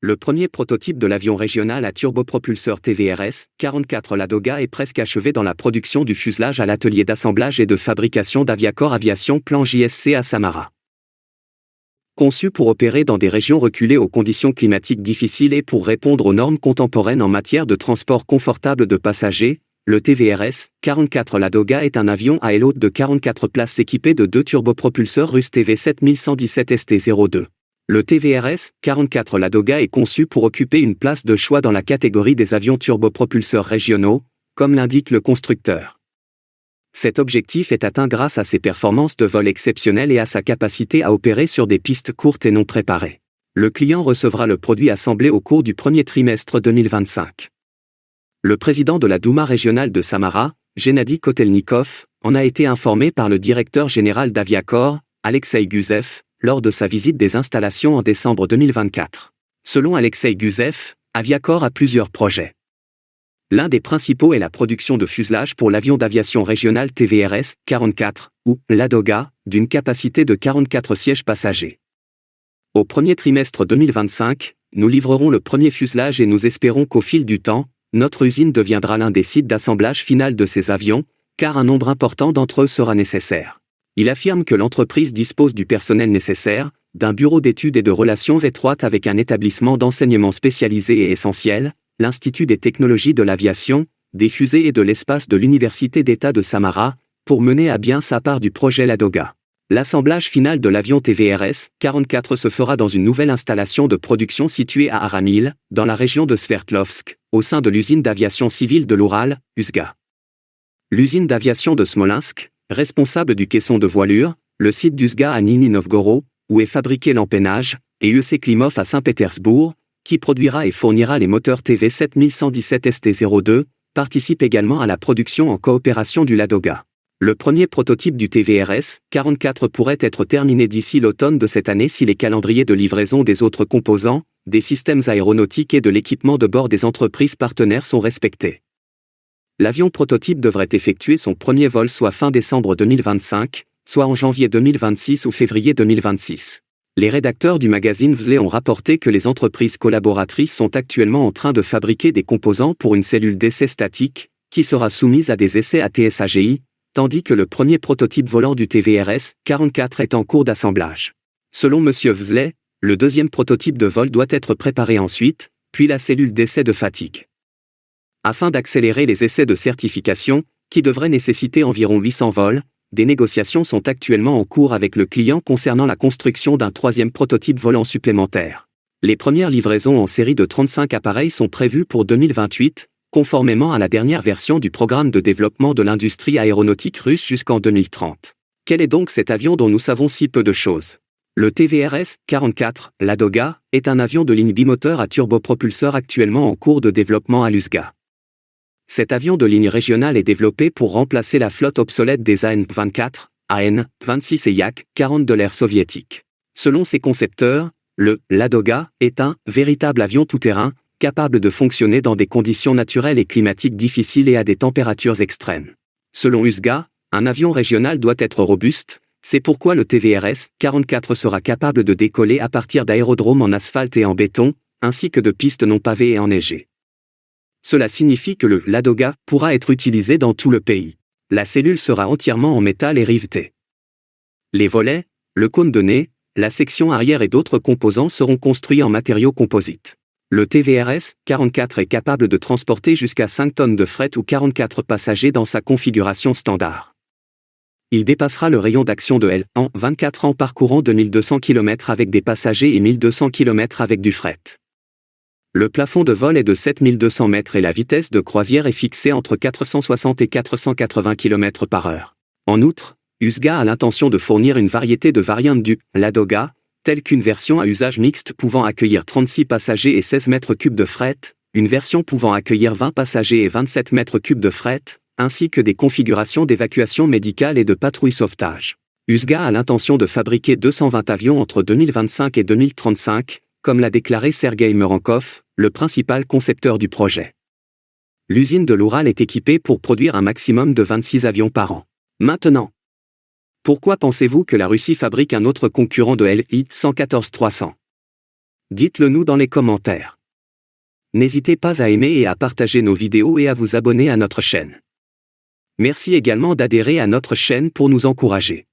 Le premier prototype de l'avion régional à turbopropulseur TVRS-44 Ladoga est presque achevé dans la production du fuselage à l'atelier d'assemblage et de fabrication d'Aviacor Aviation Plan JSC à Samara. Conçu pour opérer dans des régions reculées aux conditions climatiques difficiles et pour répondre aux normes contemporaines en matière de transport confortable de passagers, le TVRS-44 Ladoga est un avion à aile haute de 44 places équipé de 2 turbopropulseurs russes TV7117 ST-02. Le TVRS-44 Ladoga est conçu pour occuper une place de choix dans la catégorie des avions turbopropulseurs régionaux, comme l'indique le constructeur. Cet objectif est atteint grâce à ses performances de vol exceptionnelles et à sa capacité à opérer sur des pistes courtes et non préparées. Le client recevra le produit assemblé au cours du premier trimestre 2025. Le président de la Douma régionale de Samara, Gennady Kotelnikov, en a été informé par le directeur général d'Aviacor, Alexei Gusev, lors de sa visite des installations en décembre 2024. Selon Alexei Gusev, Aviacor a plusieurs projets. L'un des principaux est la production de fuselage pour l'avion d'aviation régional TVRS-44, ou Ladoga, d'une capacité de 44 sièges passagers. Au premier trimestre 2025, nous livrerons le premier fuselage et nous espérons qu'au fil du temps, notre usine deviendra l'un des sites d'assemblage final de ces avions, car un nombre important d'entre eux sera nécessaire. Il affirme que l'entreprise dispose du personnel nécessaire, d'un bureau d'études et de relations étroites avec un établissement d'enseignement spécialisé et essentiel, l'Institut des technologies de l'aviation, des fusées et de l'espace de l'Université d'État de Samara, pour mener à bien sa part du projet Ladoga. L'assemblage final de l'avion TVRS-44 se fera dans une nouvelle installation de production située à Aramil, dans la région de Sverdlovsk, au sein de l'usine d'aviation civile de l'Oural, USGA. L'usine d'aviation de Smolensk, responsable du caisson de voilure, le site d'USGA à Nizhny Novgorod, où est fabriqué l'empennage, et UC Klimov à Saint-Pétersbourg, qui produira et fournira les moteurs TV7117 ST-02, participe également à la production en coopération du Ladoga. Le premier prototype du TVRS-44 pourrait être terminé d'ici l'automne de cette année si les calendriers de livraison des autres composants, des systèmes aéronautiques et de l'équipement de bord des entreprises partenaires sont respectés. L'avion prototype devrait effectuer son premier vol soit fin décembre 2025, soit en janvier 2026 ou février 2026. Les rédacteurs du magazine Vzle ont rapporté que les entreprises collaboratrices sont actuellement en train de fabriquer des composants pour une cellule d'essai statique, qui sera soumise à des essais ATS-AGI, tandis que le premier prototype volant du TVRS-44 est en cours d'assemblage. Selon M. Vzle, le deuxième prototype de vol doit être préparé ensuite, puis la cellule d'essai de fatigue. Afin d'accélérer les essais de certification, qui devraient nécessiter environ 800 vols, des négociations sont actuellement en cours avec le client concernant la construction d'un troisième prototype volant supplémentaire. Les premières livraisons en série de 35 appareils sont prévues pour 2028, conformément à la dernière version du programme de développement de l'industrie aéronautique russe jusqu'en 2030. Quel est donc cet avion dont nous savons si peu de choses ? Le TVRS-44, Ladoga, est un avion de ligne bimoteur à turbopropulseur actuellement en cours de développement à l'USGA. Cet avion de ligne régionale est développé pour remplacer la flotte obsolète des AN-24, AN-26 et Yak-40 de l'ère soviétique. Selon ses concepteurs, le Ladoga est un véritable avion tout-terrain, capable de fonctionner dans des conditions naturelles et climatiques difficiles et à des températures extrêmes. Selon USGA, un avion régional doit être robuste, c'est pourquoi le TVRS-44 sera capable de décoller à partir d'aérodromes en asphalte et en béton, ainsi que de pistes non pavées et enneigées. Cela signifie que le Ladoga pourra être utilisé dans tout le pays. La cellule sera entièrement en métal et rivetée. Les volets, le cône de nez, la section arrière et d'autres composants seront construits en matériaux composites. Le TVRS-44 est capable de transporter jusqu'à 5 tonnes de fret ou 44 passagers dans sa configuration standard. Il dépassera le rayon d'action de L en 24 en parcourant 2200 km avec des passagers et 1200 km avec du fret. Le plafond de vol est de 7200 mètres et la vitesse de croisière est fixée entre 460 et 480 km/h. En outre, USGA a l'intention de fournir une variété de variantes du Ladoga, telle qu'une version à usage mixte pouvant accueillir 36 passagers et 16 mètres cubes de fret, une version pouvant accueillir 20 passagers et 27 mètres cubes de fret, ainsi que des configurations d'évacuation médicale et de patrouille sauvetage. USGA a l'intention de fabriquer 220 avions entre 2025 et 2035, comme l'a déclaré Sergueï Murankov, le principal concepteur du projet. L'usine de l'Oural est équipée pour produire un maximum de 26 avions par an. Maintenant, pourquoi pensez-vous que la Russie fabrique un autre concurrent de Li-114-300 ? Dites-le nous dans les commentaires. N'hésitez pas à aimer et à partager nos vidéos et à vous abonner à notre chaîne. Merci également d'adhérer à notre chaîne pour nous encourager.